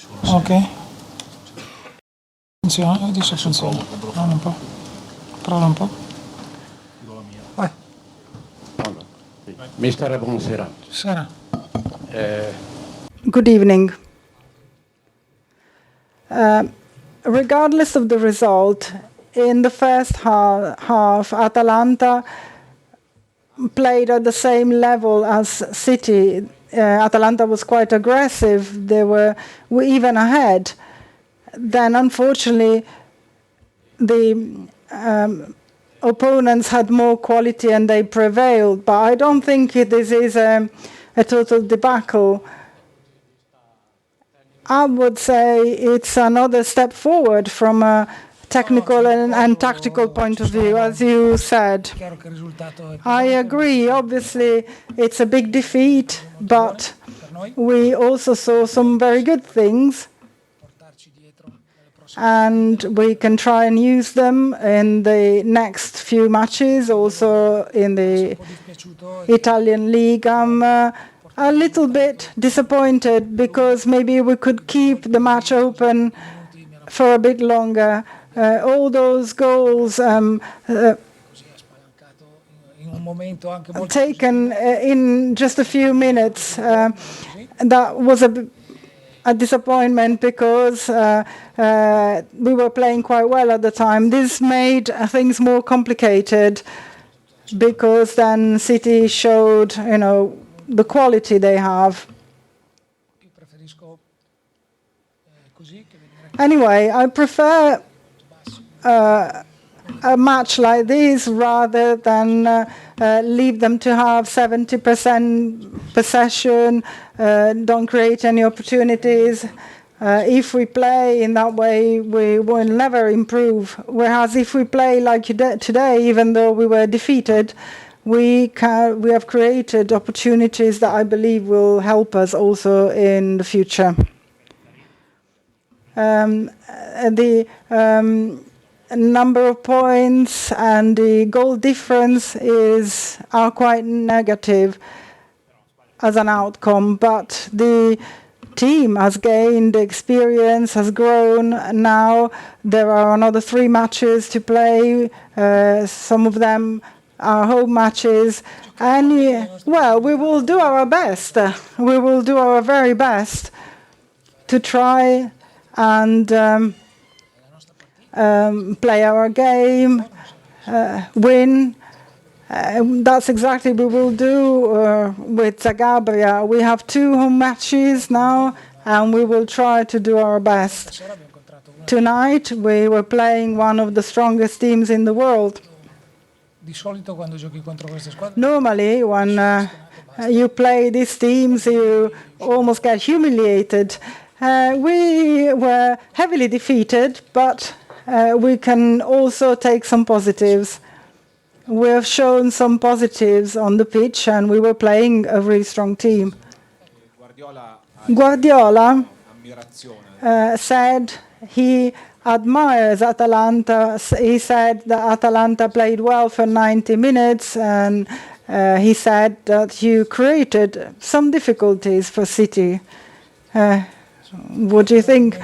Ok. Funziona, adesso funziona. Prova un po'. Prova un po'. Vai. Mister, buonasera. Sera. Good evening. Regardless of the result, in the first half, Atalanta played at the same level as City. Atalanta was quite aggressive. They were even ahead. Then, unfortunately, the opponents had more quality and they prevailed. But I don't think this is a total debacle. I would say it's another step forward from a technical and tactical point of view, as you said. I agree. Obviously, it's a big defeat, but we also saw some very good things, and we can try and use them in the next few matches, also in the Italian league. I'm a little bit disappointed because maybe we could keep the match open for a bit longer. All those goals taken in just a few minutes, that was a disappointment because we were playing quite well at the time. This made things more complicated because then City showed, the quality they have. Anyway, I prefer a match like this rather than leave them to have 70% possession, don't create any opportunities. If we play in that way, we will never improve. Whereas if we play like today, even though we were defeated, we have created opportunities that I believe will help us also in the future. The number of points and the goal difference are quite negative as an outcome, but the team has gained experience, has grown. Now there are another 3 matches to play. Some of them are home matches, and we will do our best. We will do our very best to try and play our game, win. That's exactly what we will do with Zagabria. We have 2 home matches now, and we will try to do our best. Tonight, we were playing one of the strongest teams in the world. Normally, when you play these teams, you almost get humiliated. We were heavily defeated, but we can also take some positives. We have shown some positives on the pitch, and we were playing a really strong team. Guardiola said he admires Atalanta. He said that Atalanta played well for 90 minutes, and he said that you created some difficulties for City. What do you think?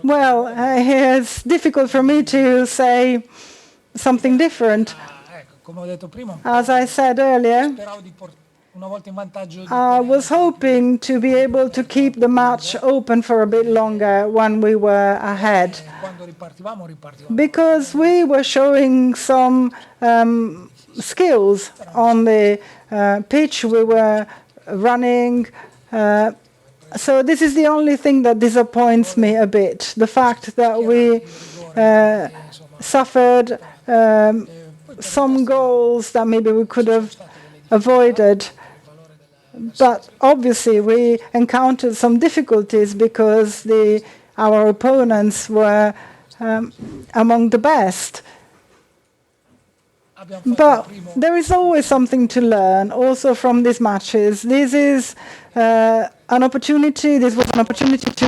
Well, it's difficult for me to say something different. As I said earlier, I was hoping to be able to keep the match open for a bit longer when we were ahead, because we were showing some skills on the pitch. We were running. So this is the only thing that disappoints me a bit, the fact that we suffered some goals that maybe we could have avoided. But obviously we encountered some difficulties because our opponents were among the best. But there is always something to learn also from these matches. This is an opportunity. This was an opportunity to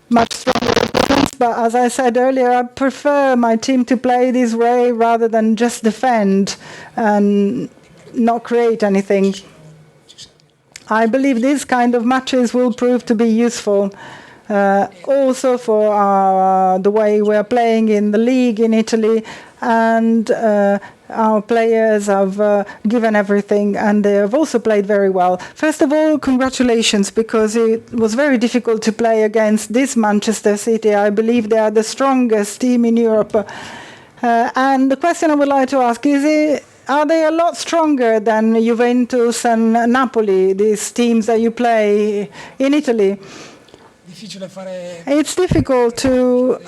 much stronger opponents. But as I said earlier, I prefer my team to play this way rather than just defend and not create anything. I believe these kind of matches will prove to be useful. also for the way we're playing in the league in Italy, and our players have given everything, and they have also played very well. First of all, congratulations, because it was very difficult to play against this Manchester City. I believe they are the strongest team in Europe. And the question I would like to ask is, are they a lot stronger than Juventus and Napoli, these teams that you play in Italy? It's difficult to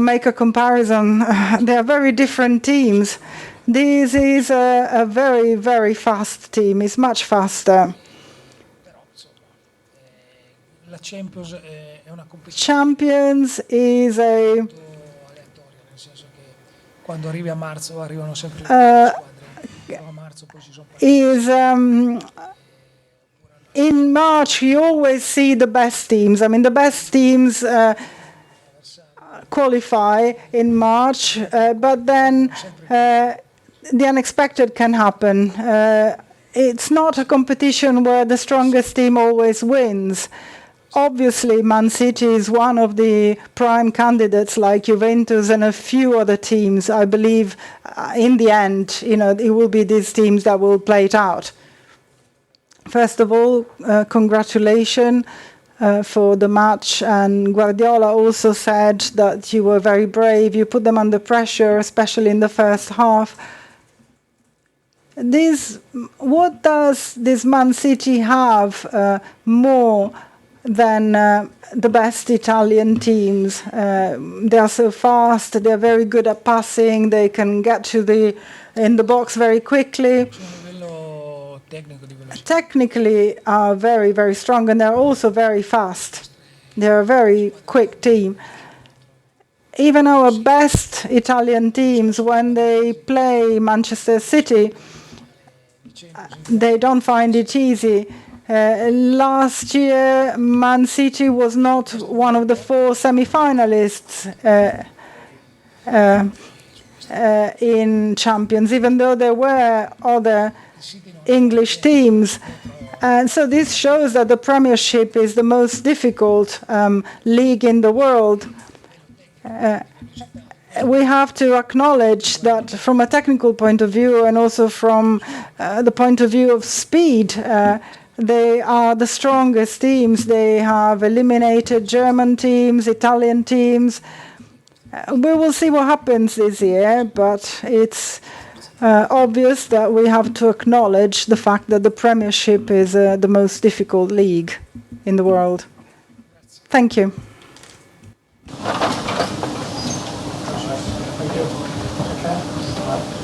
make a comparison. They are very different teams. This is a very, very fast team. It's much faster. Champions is a in March, you always see the best teams. I mean, the best teams qualify in March, but then the unexpected can happen. It's not a competition where the strongest team always wins. Obviously, Man City is one of the prime candidates, like Juventus and a few other teams. I believe in the end, it will be these teams that will play it out. First of all, congratulations for the match. And Guardiola also said that you were very brave. You put them under pressure, especially in the first half. What does this Man City have more than the best Italian teams? They are so fast. They are very good at passing. They can get in the box very quickly. Technically are very, very strong, and they're also very fast. They're a very quick team. Even our best Italian teams, when they play Manchester City, they don't find it easy. Last year, Man City was not one of the 4 semi-finalists in Champions, even though there were other English teams. And so this shows that the Premiership is the most difficult league in the world. We have to acknowledge that from a technical point of view, and also from the point of view of speed, they are the strongest teams. They have eliminated German teams, Italian teams. We will see what happens this year, but it's obvious that we have to acknowledge the fact that the Premiership is the most difficult league in the world. Thank you. Thank you. Okay.